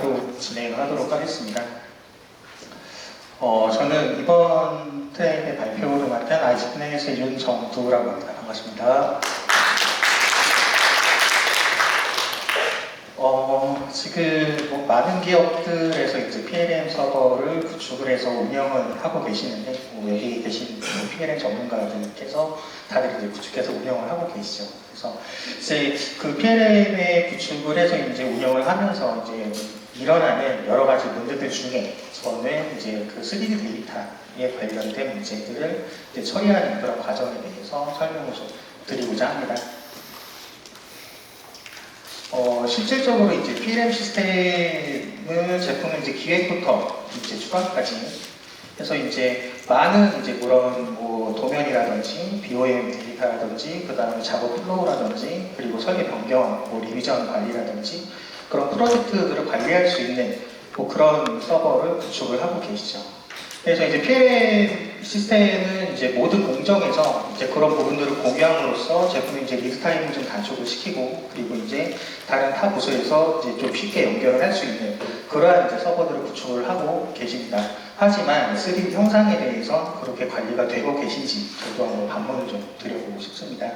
바로 진행을 하도록 하겠습니다. 저는 이번 트랙의 발표를 맡은 IC플래닛의 윤정두라고 합니다. 반갑습니다. 지금 뭐 많은 기업들에서 이제 PLM 서버를 구축을 해서 운영을 하고 계시는데, 여기 계신 PLM 전문가들께서 다들 이제 구축해서 운영을 하고 계시죠. 그래서 이제 그 PLM의 구축을 해서 이제 운영을 하면서 이제 일어나는 여러 가지 문제들 중에 저는 이제 그 3D 데이터에 관련된 문제들을 이제 처리하는 그런 과정에 대해서 설명을 좀 드리고자 합니다. 실질적으로 이제 PLM 시스템을 제품을 이제 기획부터 이제 추가까지 해서 이제 많은 이제 그런 뭐 도면이라든지 BOM 데이터라든지 그 다음에 작업 플로우라든지 그리고 설계 변경, 뭐 리비전 관리라든지 그런 프로젝트들을 관리할 수 있는 뭐 그런 서버를 구축을 하고 계시죠. 그래서 이제 PLM 시스템은 이제 모든 공정에서 이제 그런 부분들을 공유함으로써 제품의 이제 리드 타임을 좀 단축을 시키고 그리고 이제 다른 타 부서에서 이제 좀 쉽게 연결을 할 수 있는 그러한 이제 서버들을 구축을 하고 계십니다. 하지만 3D 형상에 대해서 그렇게 관리가 되고 계신지 저도 한번 반문을 좀 드려보고 싶습니다.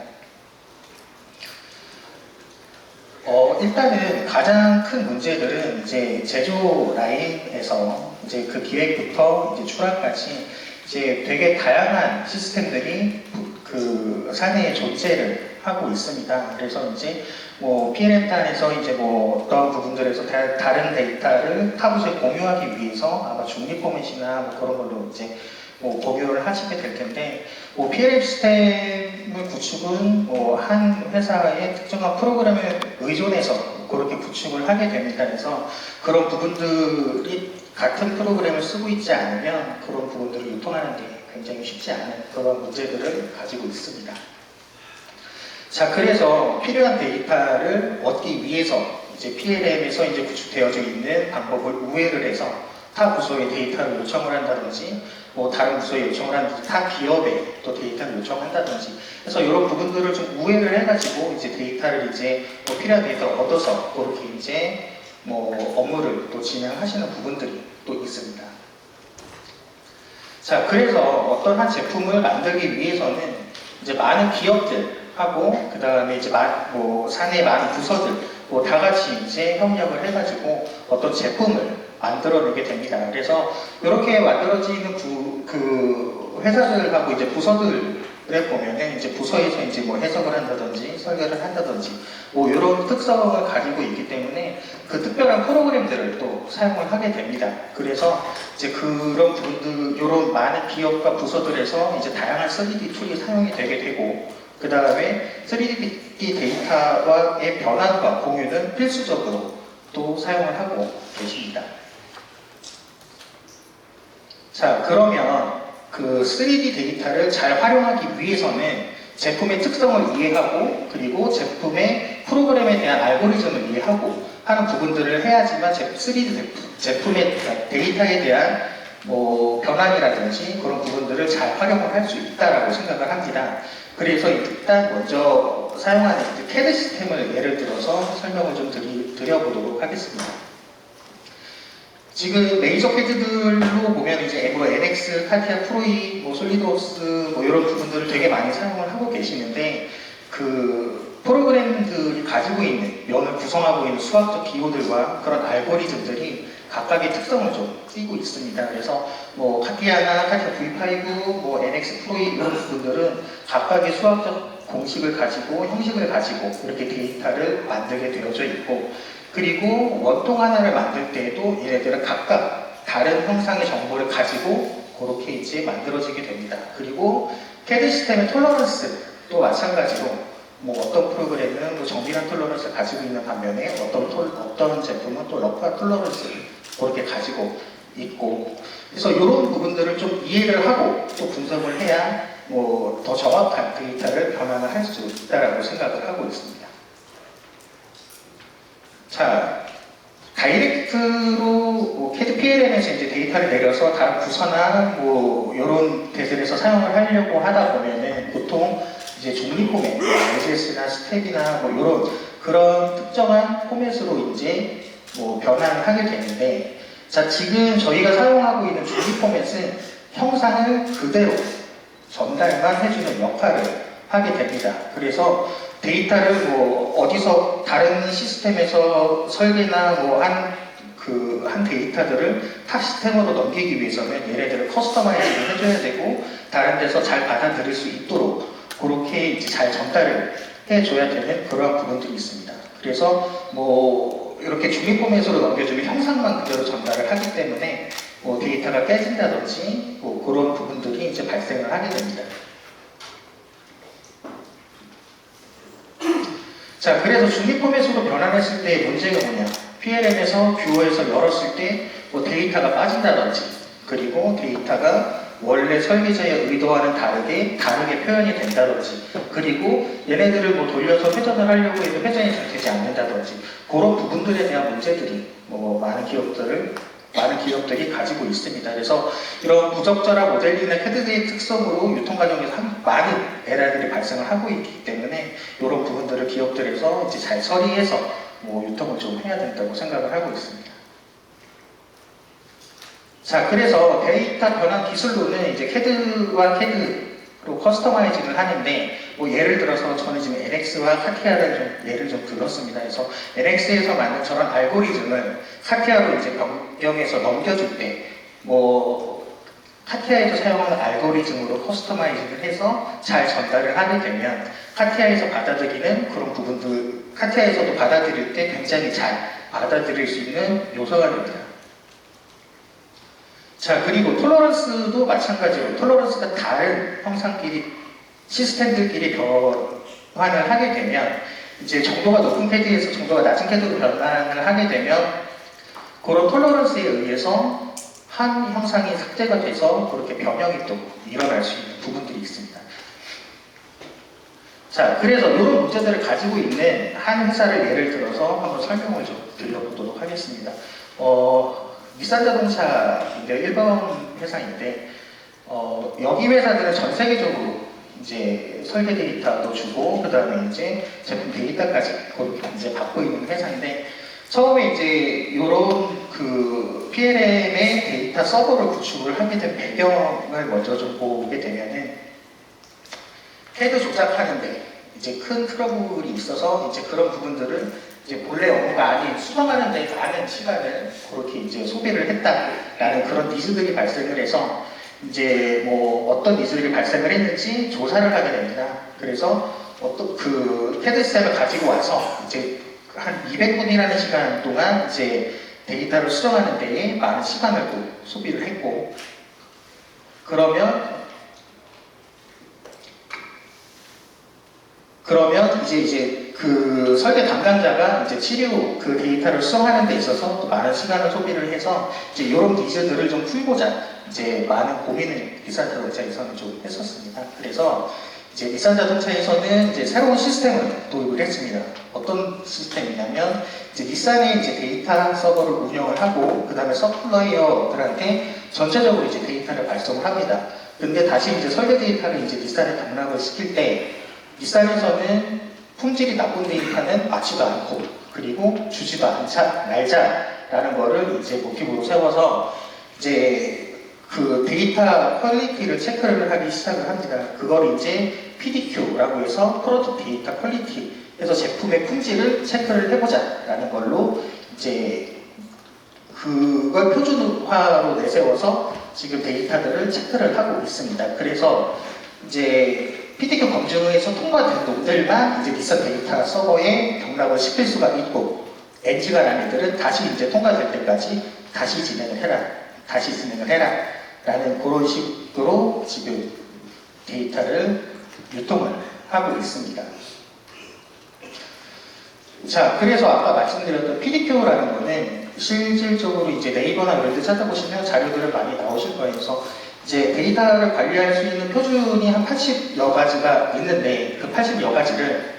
일단은 가장 큰 문제들은 이제 제조 라인에서 이제 그 기획부터 이제 출하까지 이제 되게 다양한 시스템들이 그 사내에 존재를 하고 있습니다. 그래서 이제 뭐 PLM 단에서 이제 뭐 어떤 부분들에서 다른 데이터를 타 부서에 공유하기 위해서 아마 중립 포맷이나 뭐 그런 걸로 이제 뭐 공유를 하시게 될 텐데, 뭐 PLM 시스템을 구축은 뭐 한 회사의 특정한 프로그램에 의존해서 그렇게 구축을 하게 됩니다. 그래서 그런 부분들이 같은 프로그램을 쓰고 있지 않으면 그런 부분들을 유통하는 게 굉장히 쉽지 않은 그런 문제들을 가지고 있습니다. 자, 그래서 필요한 데이터를 얻기 위해서 이제 PLM에서 이제 구축되어져 있는 방법을 우회를 해서 타 부서에 데이터를 요청을 한다든지 뭐 다른 부서에 요청을 한다든지 타 기업에 또 데이터를 요청한다든지 해서 이런 부분들을 좀 우회를 해가지고 이제 데이터를 이제 뭐 필요한 데이터를 얻어서 그렇게 이제 뭐 업무를 또 진행하시는 부분들이 또 있습니다. 자, 그래서 어떤 한 제품을 만들기 위해서는 이제 많은 기업들하고 그 다음에 이제 뭐 사내의 많은 부서들 뭐 다 같이 이제 협력을 해가지고 어떤 제품을 만들어내게 됩니다. 그래서 이렇게 만들어지는 그 회사들하고 이제 부서들에 보면은 이제 부서에서 이제 뭐 해석을 한다든지 설계를 한다든지 뭐 이런 특성을 가지고 있기 때문에 그 특별한 프로그램들을 또 사용을 하게 됩니다. 그래서 이제 그런 부분들, 이런 많은 기업과 부서들에서 이제 다양한 3D 툴이 사용이 되게 되고 그 다음에 3D 데이터와의 변환과 공유는 필수적으로 또 사용을 하고 계십니다. 자, 그러면 그 3D 데이터를 잘 활용하기 위해서는 제품의 특성을 이해하고 그리고 제품의 프로그램에 대한 알고리즘을 이해하고 하는 부분들을 해야지만 3D 제품의 데이터에 대한 뭐 변환이라든지 그런 부분들을 잘 활용을 할 수 있다라고 생각을 합니다. 그래서 일단 먼저 사용하는 CAD 시스템을 예를 들어서 설명을 좀 드려보도록 하겠습니다. 지금 메이저 CAD들로 보면 이제 뭐 NX, 카티아 프로이, 뭐 솔리드웍스 뭐 이런 부분들을 되게 많이 사용을 하고 계시는데 그 프로그램들이 가지고 있는 면을 구성하고 있는 수학적 기호들과 그런 알고리즘들이 각각의 특성을 좀 띠고 있습니다. 그래서 뭐 카티아나 카티아 V5, 뭐 NX 프로이 이런 부분들은 각각의 수학적 공식을 가지고 형식을 가지고 이렇게 데이터를 만들게 되어져 있고 그리고 원통 하나를 만들 때에도 얘네들은 각각 다른 형상의 정보를 가지고 그렇게 이제 만들어지게 됩니다. 그리고 CAD 시스템의 톨러런스도 마찬가지로 뭐 어떤 프로그램은 뭐 정밀한 톨러런스를 가지고 있는 반면에 어떤 제품은 또 러프한 톨러런스를 그렇게 가지고 있고 그래서 이런 부분들을 좀 이해를 하고 또 분석을 해야 뭐 더 정확한 데이터를 변환을 할 수 있다라고 생각을 하고 있습니다. 자, 다이렉트로 뭐 CAD PLM에서 이제 데이터를 내려서 다른 부서나 뭐 이런 데들에서 사용을 하려고 하다 보면은 보통 이제 종리 포맷, SS나 스텝이나 뭐 이런 그런 특정한 포맷으로 이제 뭐 변환을 하게 되는데, 자, 지금 저희가 사용하고 있는 주기 포맷은 형상을 그대로 전달만 해주는 역할을 하게 됩니다. 그래서 데이터를 뭐 어디서 다른 시스템에서 설계나 뭐 한 데이터들을 타 시스템으로 넘기기 위해서는 얘네들을 커스터마이징을 해줘야 되고 다른 데서 잘 받아들일 수 있도록 그렇게 이제 잘 전달을 해줘야 되는 그러한 부분들이 있습니다. 그래서 뭐 이렇게 주기 포맷으로 넘겨주면 형상만 그대로 전달을 하기 때문에 뭐 데이터가 깨진다든지 뭐 그런 부분들이 이제 발생을 하게 됩니다. 자, 그래서 주기 포맷으로 변환했을 때 문제가 뭐냐? PLM에서 뷰어에서 열었을 때 뭐 데이터가 빠진다든지, 그리고 데이터가 원래 설계자의 의도와는 다르게 표현이 된다든지, 그리고 얘네들을 뭐 돌려서 회전을 하려고 해도 회전이 잘 되지 않는다든지, 그런 부분들에 대한 문제들이 뭐 많은 기업들이 가지고 있습니다. 그래서 이런 부적절한 모델링이나 캐드의 특성으로 유통 과정에서 많은 에러들이 발생을 하고 있기 때문에 이런 부분들을 기업들에서 이제 잘 처리해서 뭐 유통을 좀 해야 된다고 생각을 하고 있습니다. 자, 그래서 데이터 변환 기술로는 이제 캐드와 캐드로 커스터마이징을 하는데, 뭐 예를 들어서 저는 지금 NX와 카티아를 좀 예를 좀 들었습니다. 그래서 NX에서 만든 저런 알고리즘을 카티아로 이제 변경해서 넘겨줄 때, 뭐 카티아에서 사용하는 알고리즘으로 커스터마이징을 해서 잘 전달을 하게 되면 카티아에서 받아들이는 그런 부분들, 카티아에서도 받아들일 때 굉장히 잘 받아들일 수 있는 요소가 됩니다. 자, 그리고 톨러런스도 마찬가지로 톨러런스가 다른 형상끼리, 시스템들끼리 변환을 하게 되면 이제 정도가 높은 캐드에서 정도가 낮은 캐드로 변환을 하게 되면 그런 톨러런스에 의해서 한 형상이 삭제가 돼서 그렇게 변형이 또 일어날 수 있는 부분들이 있습니다. 자, 그래서 이런 문제들을 가지고 있는 한 회사를 예를 들어서 한번 설명을 좀 드려보도록 하겠습니다. 닛산 자동차인데 일본 회사인데 여기 회사들은 전 세계적으로 이제 설계 데이터도 주고 그 다음에 이제 제품 데이터까지 그렇게 이제 받고 있는 회사인데 처음에 이제 이런 그 PLM의 데이터 서버를 구축을 하게 된 배경을 먼저 좀 보게 되면은 캐드 조작하는데 이제 큰 트러블이 있어서 이제 그런 부분들을 이제 본래 업무가 아닌 수정하는 데 많은 시간을 그렇게 이제 소비를 했다라는 그런 니즈들이 발생을 해서 이제 뭐 어떤 니즈들이 발생을 했는지 조사를 하게 됩니다. 그래서 어떤 그 캐드 시스템을 가지고 와서 이제 한 200분이라는 시간 동안 이제 데이터를 수정하는 데에 많은 시간을 또 소비를 했고, 그러면 이제 그 설계 담당자가 이제 치료 그 데이터를 수정하는 데 있어서 또 많은 시간을 소비를 해서 이제 이런 니즈들을 좀 풀고자 이제 많은 고민을 닛산 자동차에서는 좀 했었습니다. 그래서 이제 닛산 자동차에서는 이제 새로운 시스템을 도입을 했습니다. 어떤 시스템이냐면 이제 닛산이 이제 데이터 서버를 운영을 하고 그 다음에 서플라이어들한테 전체적으로 이제 데이터를 발송을 합니다. 근데 다시 이제 설계 데이터를 이제 닛산에 당락을 시킬 때 닛산에서는 품질이 나쁜 데이터는 맞지도 않고 그리고 주지도 말자라는 거를 이제 모티브로 세워서 이제 그 데이터 퀄리티를 체크를 하기 시작을 합니다. 그걸 이제 PDQ라고 해서 프로덕트 데이터 퀄리티 해서 제품의 품질을 체크를 해보자라는 걸로 이제 그걸 표준화로 내세워서 지금 데이터들을 체크를 하고 있습니다. 그래서 이제 PDQ 검증에서 통과된 놈들만 이제 닛산 데이터 서버에 경락을 시킬 수가 있고 NG가 난 애들은 다시 이제 통과될 때까지 다시 진행을 해라 라는 그런 식으로 지금 데이터를 유통을 하고 있습니다. 자, 그래서 아까 말씀드렸던 PDQ라는 거는 실질적으로 이제 네이버나 이런 데 찾아보시면 자료들은 많이 나오실 거예요. 그래서 이제 데이터를 관리할 수 있는 표준이 한 80여 가지가 있는데 그 80여 가지를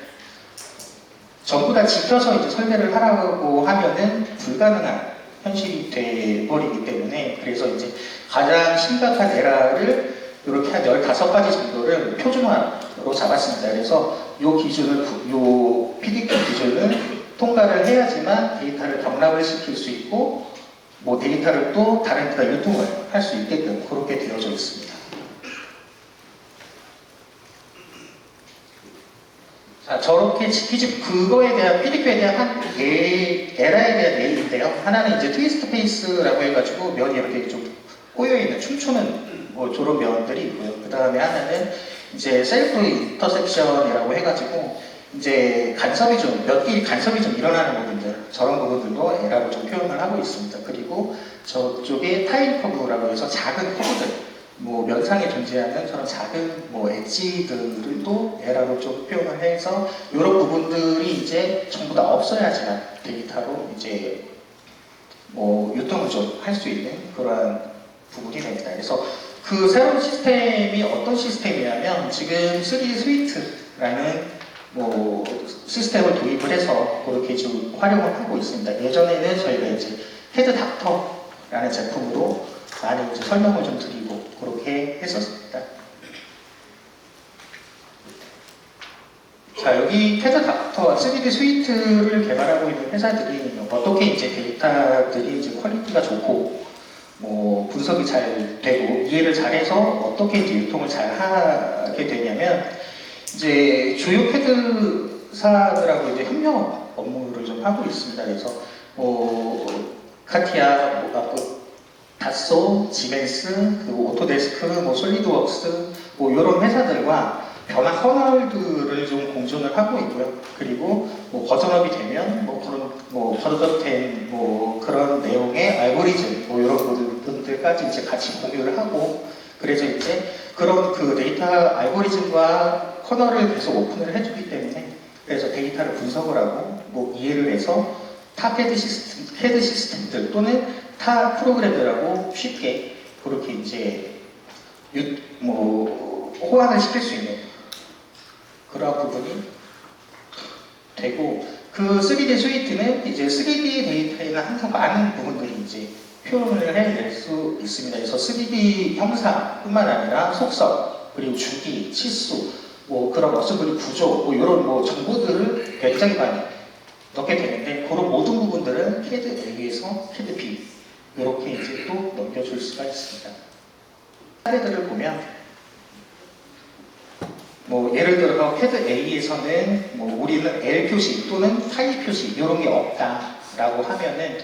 전부 다 지켜서 이제 설계를 하라고 하면은 불가능한 현실이 돼버리기 때문에 그래서 이제 가장 심각한 에러를 이렇게 한 15가지 정도를 표준화로 잡았습니다. 그래서 요 기준을, 요 PDQ 기준을 통과를 해야지만 데이터를 병납을 시킬 수 있고 뭐 데이터를 또 다른 데다 유통을 할 수 있게끔 그렇게 되어져 있습니다. 자, 저렇게 그거에 대한 PDQ에 대한 에라에 대한 예인데요. 하나는 이제 트위스트 페이스라고 해가지고 면이 이렇게 좀 꼬여있는 춤추는 뭐 저런 면들이 있고요. 그 다음에 하나는 이제 셀프 인터섹션이라고 해가지고 이제 간섭이 좀 몇 개의 간섭이 좀 일어나는 부분들 저런 부분들도 에라로 좀 표현을 하고 있습니다. 그리고 저쪽에 타일 커브라고 해서 작은 커브들 뭐 면상에 존재하는 저런 작은 뭐 엣지들을 또 에라로 좀 표현을 해서 이런 부분들이 이제 전부 다 없어야지만 데이터로 이제 뭐 유통을 좀 할 수 있는 그러한 부분이 됩니다. 그래서 그 새로운 시스템이 어떤 시스템이냐면 지금 3D 스위트라는 뭐 시스템을 도입을 해서 그렇게 지금 활용을 하고 있습니다. 예전에는 저희가 이제 헤드 닥터라는 제품으로 많이 이제 설명을 좀 드리고 그렇게 했었습니다. 자, 여기 헤드 닥터 3D 스위트를 개발하고 있는 회사들이 어떻게 이제 데이터들이 이제 퀄리티가 좋고 뭐 분석이 잘 되고 이해를 잘해서 어떻게 이제 유통을 잘 하게 되냐면 이제 주요 헤드사들하고 이제 협력 업무를 좀 하고 있습니다. 그래서 카티아, 다소, 지멘스, 그리고 오토데스크, 뭐 솔리드웍스, 뭐 이런 회사들과 변화 커널들을 좀 공존을 하고 있고요. 그리고 뭐 버전업이 되면 뭐 그런 뭐 버전업된 뭐 그런 내용의 알고리즘 뭐 이런 부분들까지 이제 같이 공유를 하고 그래서 이제 그런 그 데이터 알고리즘과 커널을 계속 오픈을 해주기 때문에 그래서 데이터를 분석을 하고 뭐 이해를 해서 타 헤드 시스템들 또는 타 프로그램들하고 쉽게 그렇게 이제 호환을 시킬 수 있는 그런 부분이 되고 그 3D 스위트는 이제 3D 데이터에는 항상 많은 부분들이 이제 표현을 해낼 수 있습니다. 그래서 3D 형상뿐만 아니라 속성 그리고 주기, 치수 뭐 그런 어서블리 구조 뭐 이런 뭐 정보들을 굉장히 많이 넣게 되는데 그런 모든 부분들은 CAD A에서 CAD B 이렇게 이제 또 넘겨줄 수가 있습니다. 사례들을 보면 뭐 예를 들어서 CAD A에서는 뭐 우리는 L 표시 또는 파이 표시 이런 게 없다라고 하면은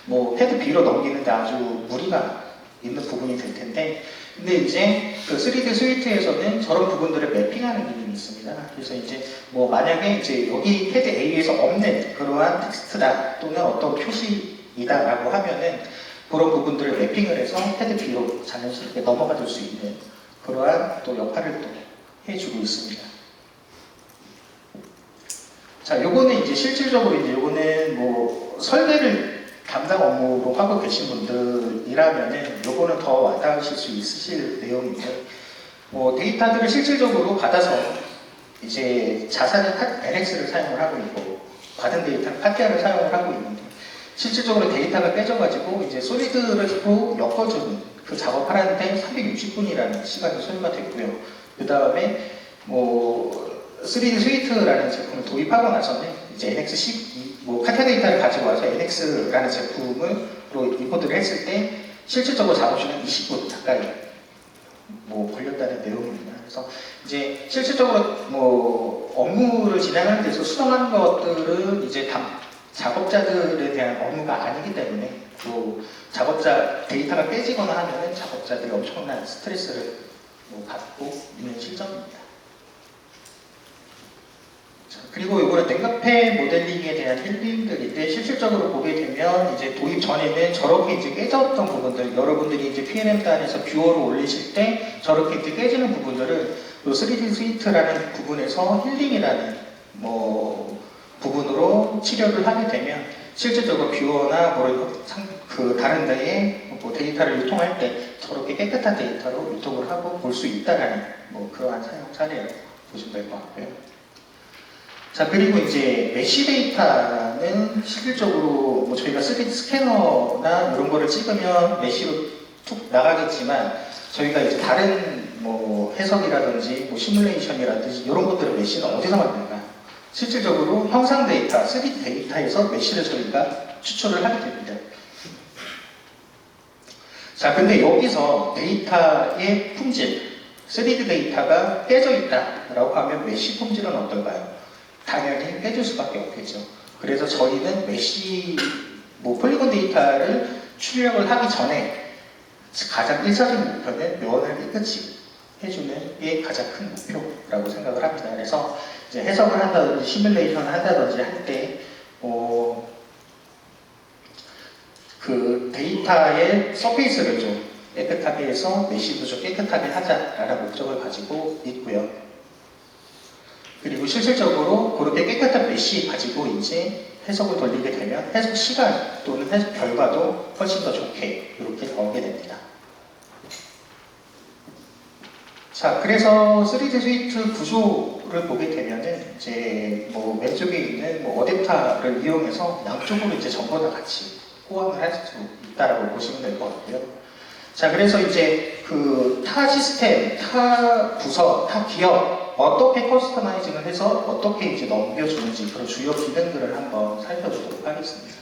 뭐 CAD B로 넘기는데 아주 무리가 있는 부분이 될 텐데 근데 이제 그 3D 스위트에서는 저런 부분들을 매핑하는 기능이 있습니다. 그래서 이제 뭐 만약에 이제 여기 CAD A에서 없는 그러한 텍스트다 또는 어떤 표시이다라고 하면은 그런 부분들을 매핑을 해서 CAD B로 자연스럽게 넘어가 줄 수 있는 그러한 또 역할을 또 해주고 있습니다. 자, 요거는 이제 실질적으로 이제 요거는 뭐 설계를 담당 업무로 하고 계신 분들이라면은 요거는 더 와닿으실 수 있으실 내용인데 뭐 데이터들을 실질적으로 받아서 이제 자사는 NX를 사용을 하고 있고 받은 데이터는 카티아를 사용을 하고 있는데 실질적으로 데이터가 깨져가지고 이제 솔리드를 엮어주는 그 작업하는데 360분이라는 시간이 소요가 됐고요. 그 다음에 뭐 3D 스위트라는 제품을 도입하고 나서는 이제 NX12 뭐 카티아 데이터를 가지고 와서 NX라는 제품으로 인포드를 했을 때 실질적으로 작업시간 20분 가까이 뭐 걸렸다는 내용입니다. 그래서 이제 실질적으로 뭐 업무를 진행하는 데서 수정하는 것들은 이제 작업자들에 대한 업무가 아니기 때문에 또 작업자 데이터가 깨지거나 하면은 작업자들이 엄청난 스트레스를 뭐 받고 있는 실정입니다. 그리고 이거는 냉각패 모델링에 대한 힐링들인데 실질적으로 보게 되면 이제 도입 전에는 저렇게 이제 깨졌던 부분들 여러분들이 이제 PNM단에서 뷰어를 올리실 때 저렇게 이제 깨지는 부분들을 3D 스위트라는 부분에서 힐링이라는 뭐 부분으로 치료를 하게 되면 실질적으로 뷰어나 그 다른 데에 뭐 데이터를 유통할 때 저렇게 깨끗한 데이터로 유통을 하고 볼 수 있다라는 뭐 그러한 사용 사례라고 보시면 될 것 같고요. 자, 그리고 이제 메쉬 데이터는 실질적으로 뭐 저희가 3D 스캐너나 이런 거를 찍으면 메쉬로 툭 나가겠지만 저희가 이제 다른 뭐 해석이라든지 뭐 시뮬레이션이라든지 이런 것들을 메쉬는 어디서 만들까? 실질적으로 형상 데이터, 3D 데이터에서 메쉬를 저희가 추출을 하게 됩니다. 자, 근데 여기서 데이터의 품질, 3D 데이터가 깨져 있다라고 하면 메쉬 품질은 어떨까요? 당연히 깨질 수밖에 없겠죠. 그래서 저희는 메쉬, 폴리곤 데이터를 출력을 하기 전에 가장 1차적인 목표는 요원을 깨끗이 해주는 게 가장 큰 목표라고 생각을 합니다. 그래서 이제 해석을 한다든지 시뮬레이션을 한다든지 할 때, 그 데이터의 서페이스를 좀 깨끗하게 해서 메쉬도 좀 깨끗하게 하자라는 목적을 가지고 있고요. 그리고 실질적으로 그렇게 깨끗한 메쉬 가지고 이제 해석을 돌리게 되면 해석 시간 또는 해석 결과도 훨씬 더 좋게 이렇게 나오게 됩니다. 자, 그래서 3D 스위트 구조를 보게 되면은 이제 왼쪽에 있는 어댑터를 이용해서 양쪽으로 이제 전부 다 같이 호환을 할 수 있다라고 보시면 될 것 같고요. 자, 그래서 이제 그 타 시스템, 타 부서, 타 기업 어떻게 커스터마이징을 해서 어떻게 이제 넘겨주는지 그런 주요 기능들을 한번 살펴보도록 하겠습니다.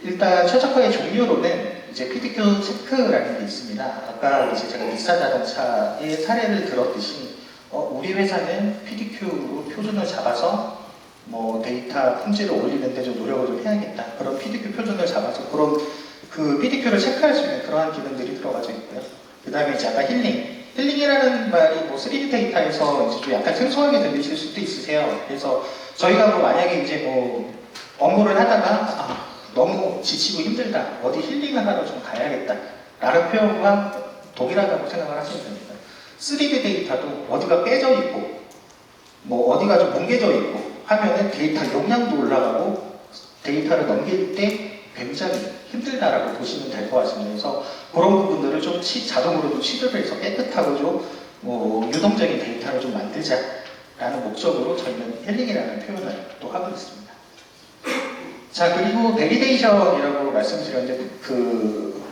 일단 최적화의 종류로는 이제 PDQ 체크라는 게 있습니다. 아까 이제 제가 닛산 자동차의 사례를 들었듯이 우리 회사는 PDQ로 표준을 잡아서 데이터 품질을 올리는데 좀 노력을 좀 해야겠다. 그런 PDQ 표준을 잡아서 그런 그 PDQ를 체크할 수 있는 그러한 기능들이 들어가져 있고요. 그 다음에 이제 아까 힐링이라는 말이 3D 데이터에서 이제 좀 약간 생소하게 들리실 수도 있으세요. 그래서 저희가 만약에 이제 업무를 하다가 너무 지치고 힘들다, 어디 힐링을 하러 좀 가야겠다 라는 표현과 동일하다고 생각을 하시면 됩니다. 3D 데이터도 어디가 깨져 있고 어디가 좀 뭉개져 있고 하면은 데이터 용량도 올라가고 데이터를 넘길 때 굉장히 힘들다라고 보시면 될 것 같습니다. 그래서 그런 부분들을 좀 자동으로 취급을 해서 깨끗하고 좀 유동적인 데이터를 좀 만들자라는 목적으로 저희는 힐링이라는 표현을 또 하고 있습니다. 자, 그리고 베리데이션이라고 말씀드렸는데 그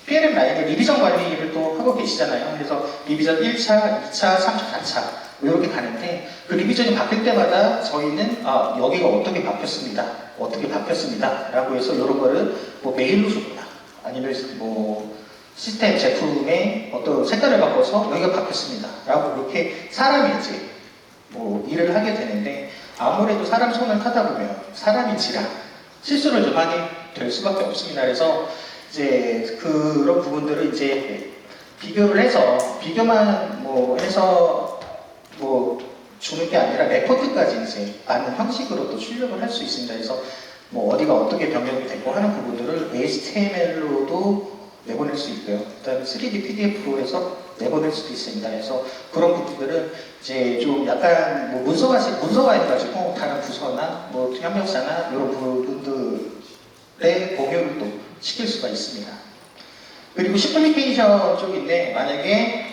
PLM 라인의 리비전 관리를 또 하고 계시잖아요. 그래서 리비전 1차, 2차, 3차, 4차 이렇게 가는데 그 리비전이 바뀔 때마다 저희는 여기가 어떻게 바뀌었습니다 라고 해서 이런 거를 메일로 줍니다. 아니면 시스템 제품의 어떤 색깔을 바꿔서 여기가 바뀌었습니다 라고 이렇게 사람이 이제 일을 하게 되는데 아무래도 사람 손을 타다 보면 사람인지라 실수를 좀 하게 될 수밖에 없습니다. 그래서 이제 그런 부분들을 이제 비교를 해서 비교만 해서 주는 게 아니라 레포트까지 이제 맞는 형식으로 또 출력을 할 수 있습니다. 그래서 어디가 어떻게 변경이 되고 하는 부분들을 HTML로도 내보낼 수 있고요. 그 다음에 3D PDF로 해서 내보낼 수도 있습니다. 그래서 그런 부분들은 이제 좀 약간 문서화해가지고 다른 부서나 협력사나 이런 부분들의 공유를 또 시킬 수가 있습니다. 그리고 시플리케이션 쪽인데 만약에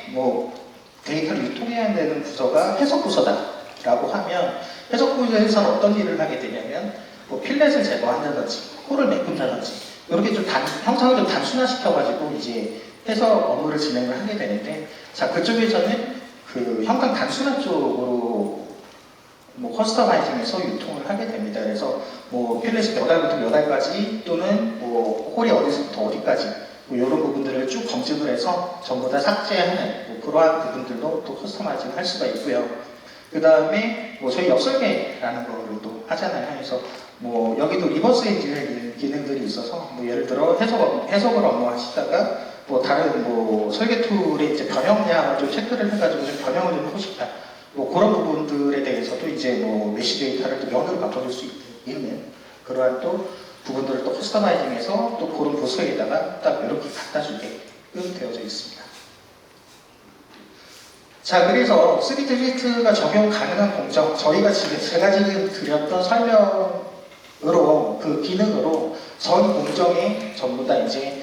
데이터를 유통해야 되는 부서가 해석 부서다라고 하면 해석 부서에서는 어떤 일을 하게 되냐면 필렛을 제거한다든지 홀을 메꾼다든지 이렇게 좀 형상을 좀 단순화시켜가지고 이제 해석 업무를 진행을 하게 되는데 자 그쪽에서는 그 형상 단순화 쪽으로 커스터마이징해서 유통을 하게 됩니다. 그래서 필렛이 몇 알부터 몇 알까지 또는 홀이 어디서부터 어디까지 이런 부분들을 쭉 검증을 해서 전부 다 삭제하는 그러한 부분들도 또 커스터마이징을 할 수가 있고요. 그 다음에 저희 역설계라는 거를 또 하잖아요. 그래서 여기도 리버스 엔진의 기능들이 있어서 예를 들어 해석을 업무하시다가 다른 설계 툴의 이제 변형량을 좀 체크를 해가지고 좀 변형을 좀 하고 싶다. 그런 부분들에 대해서도 이제 메시 데이터를 또 면으로 바꿔줄 수 있는 그러한 또 부분들을 또 커스터마이징해서 또 그런 부서에다가 딱 이렇게 갖다 주게끔 되어져 있습니다. 자, 그래서 3D 스위트가 적용 가능한 공정, 제가 지금 드렸던 설명으로 그 기능으로 전 공정에 전부 다 이제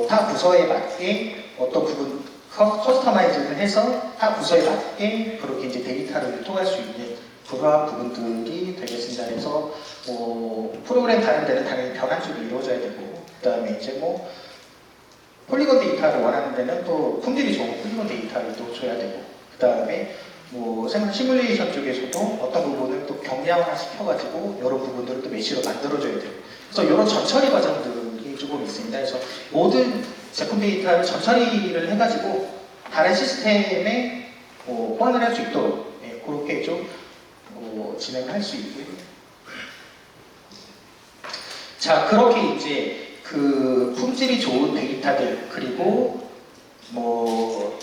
타 부서에 맞게 어떤 부분 커스터마이징을 해서 타 부서에 맞게 그렇게 이제 데이터를 유통할 수 있는 그러한 부분들이 되겠습니다. 그래서 프로그램 다른 데는 당연히 변환줄이 이루어져야 되고 그 다음에 이제 폴리곤 데이터를 원하는 데는 또 품질이 좋은 폴리곤 데이터를 또 줘야 되고 그 다음에 뭐 생활 시뮬레이션 쪽에서도 어떤 부분을 또 경량화 시켜가지고 이런 부분들을 또 메시로 만들어줘야 돼요. 그래서 이런 전처리 과정들이 조금 있습니다. 그래서 모든 제품 데이터를 전처리를 해가지고 다른 시스템에 호환을 할 수 있도록 그렇게 좀 진행을 할 수 있고요. 자, 그렇게 이제 그 품질이 좋은 데이터들 그리고 뭐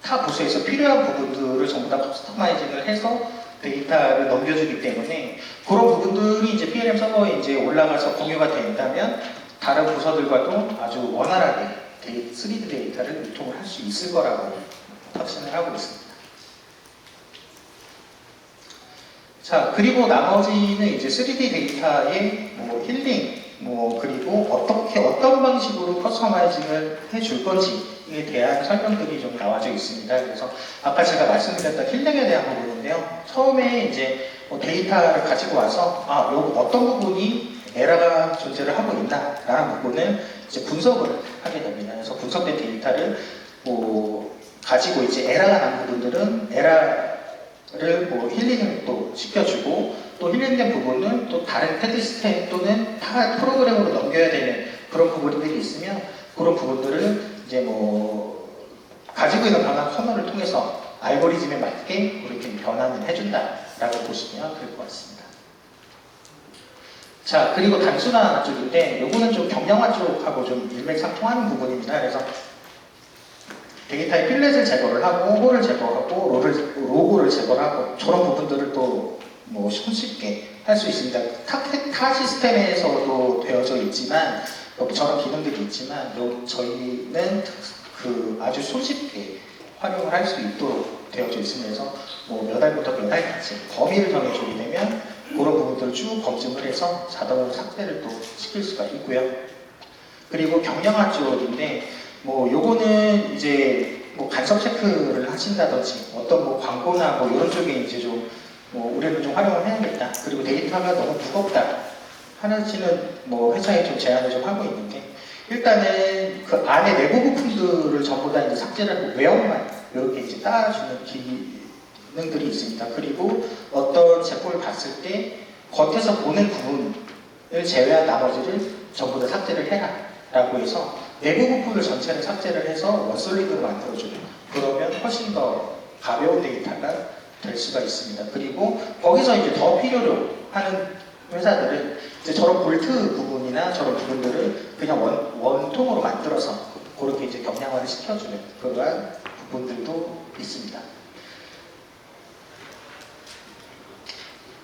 타 부서에서 필요한 부분들을 전부 다 커스터마이징을 해서 데이터를 넘겨주기 때문에 그런 부분들이 이제 PLM 서버에 이제 올라가서 공유가 된다면 다른 부서들과도 아주 원활하게 3D 데이터를 유통을 할 수 있을 거라고 확신을 하고 있습니다. 자, 그리고 나머지는 이제 3D 데이터의 뭐 힐링, 그리고 어떤 방식으로 커스터마이징을 해줄 건지에 대한 설명들이 좀 나와져 있습니다. 그래서 아까 제가 말씀드렸던 힐링에 대한 부분인데요. 처음에 이제 데이터를 가지고 와서 어떤 부분이 에러가 존재를 하고 있나라는 부분을 이제 분석을 하게 됩니다. 그래서 분석된 데이터를 가지고 이제 에러가 난 부분들은 에러를 힐링을 또 시켜주고 또 힐링된 부분은 또 다른 패드 시스템 또는 타 프로그램으로 넘겨야 되는 그런 부분들이 있으면 그런 부분들을 이제 가지고 있는 변환 커널을 통해서 알고리즘에 맞게 그렇게 변환을 해준다라고 보시면 될 것 같습니다. 자, 그리고 단순화 쪽인데 요거는 좀 경량화 쪽하고 좀 일맥상통하는 부분입니다. 그래서 데이터의 필렛을 제거를 하고 홀을 제거하고 로고를 제거를 하고 저런 부분들을 또 손쉽게 할 수 있습니다. 타 시스템에서도 되어져 있지만 저런 기능들이 있지만 저희는 아주 손쉽게 활용을 할 수 있도록 되어져 있으면서 몇 알부터 몇 알까지 범위를 정해주게 되면 그런 부분들을 쭉 검증을 해서 자동으로 삭제를 또 시킬 수가 있고요. 그리고 경량화 쪽인데 요거는 이제 간섭 체크를 하신다든지 어떤 광고나 이런 쪽에 이제 좀 우리는 좀 활용을 해야겠다. 그리고 데이터가 너무 무겁다 하시는 회사에 좀 제안을 좀 하고 있는 게 일단은 그 안에 내부 부품들을 전부 다 이제 삭제를 하고 외형만 이렇게 이제 따라주는 기능들이 있습니다. 그리고 어떤 제품을 봤을 때 겉에서 보는 부분을 제외한 나머지를 전부 다 삭제를 해라 라고 해서 내부 부품을 전체를 삭제를 해서 원솔리드로 만들어줘요. 그러면 훨씬 더 가벼운 데이터가 될 수가 있습니다. 그리고 거기서 이제 더 필요로 하는 회사들은 이제 저런 볼트 부분이나 저런 부분들을 그냥 원통으로 만들어서 그렇게 이제 경량화를 시켜주는 그러한 부분들도 있습니다.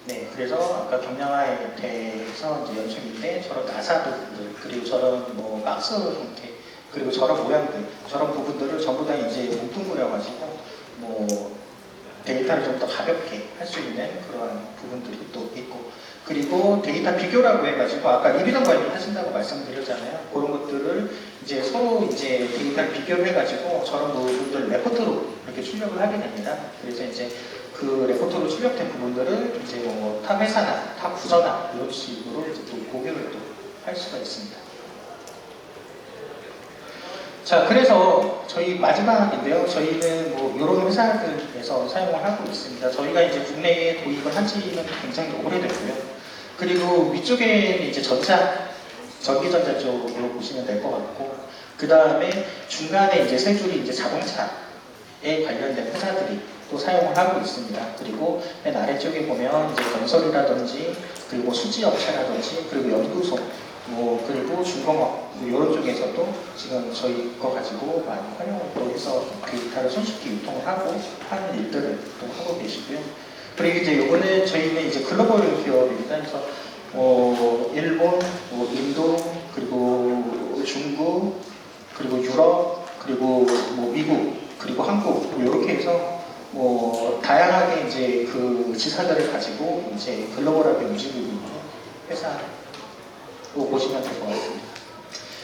네, 그래서 아까 경량화에 대해서 이제 연출인데 저런 나사 부분들 그리고 저런 박스 형태 그리고 저런 모양들 저런 부분들을 전부 다 이제 뭉뚱그려가지고 데이터를 좀 더 가볍게 할 수 있는 그런 부분들이 또 있고 그리고 데이터 비교라고 해가지고 아까 리비전 관리 하신다고 말씀드렸잖아요. 그런 것들을 이제 서로 이제 데이터를 비교를 해가지고 저런 부분들 레포트로 이렇게 출력을 하게 됩니다. 그래서 이제 그 레포트로 출력된 부분들을 이제 타 회사나 타 부서나 이런 식으로 이제 또 공유를 또 할 수가 있습니다. 자, 그래서 저희 마지막인데요. 저희는 이런 회사들에서 사용을 하고 있습니다. 저희가 이제 국내에 도입을 한 지는 굉장히 오래됐고요. 그리고 위쪽에는 이제 전기전자 쪽으로 보시면 될 것 같고, 그 다음에 중간에 이제 세 줄이 이제 자동차에 관련된 회사들이 또 사용을 하고 있습니다. 그리고 맨 아래쪽에 보면 이제 건설이라든지, 그리고 수지업체라든지, 그리고 연구소, 그리고 중공업 이런 쪽에서도 지금 저희 거 가지고 많이 활용을 또 해서 데이터를 손쉽게 유통을 하고 하는 일들을 또 하고 계시고요. 그리고 이제 요거는 저희는 이제 글로벌 기업입니다. 그래서 일본, 인도, 그리고 중국, 그리고 유럽, 그리고 미국, 그리고 한국 이렇게 해서 다양하게 이제 그 지사들을 가지고 이제 글로벌하게 움직이고 있는 회사. 보시면 될 것 같습니다.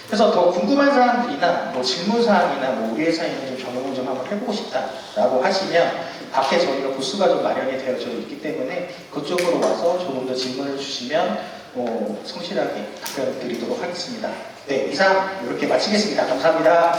그래서 더 궁금한 사항들이나 질문 사항이나 우리 회사에 있는 경험을 좀 한번 해보고 싶다라고 하시면 밖에 저희가 부스가 좀 마련이 되어져 있기 때문에 그쪽으로 와서 조금 더 질문을 주시면 성실하게 답변을 드리도록 하겠습니다. 네, 이상 이렇게 마치겠습니다. 감사합니다.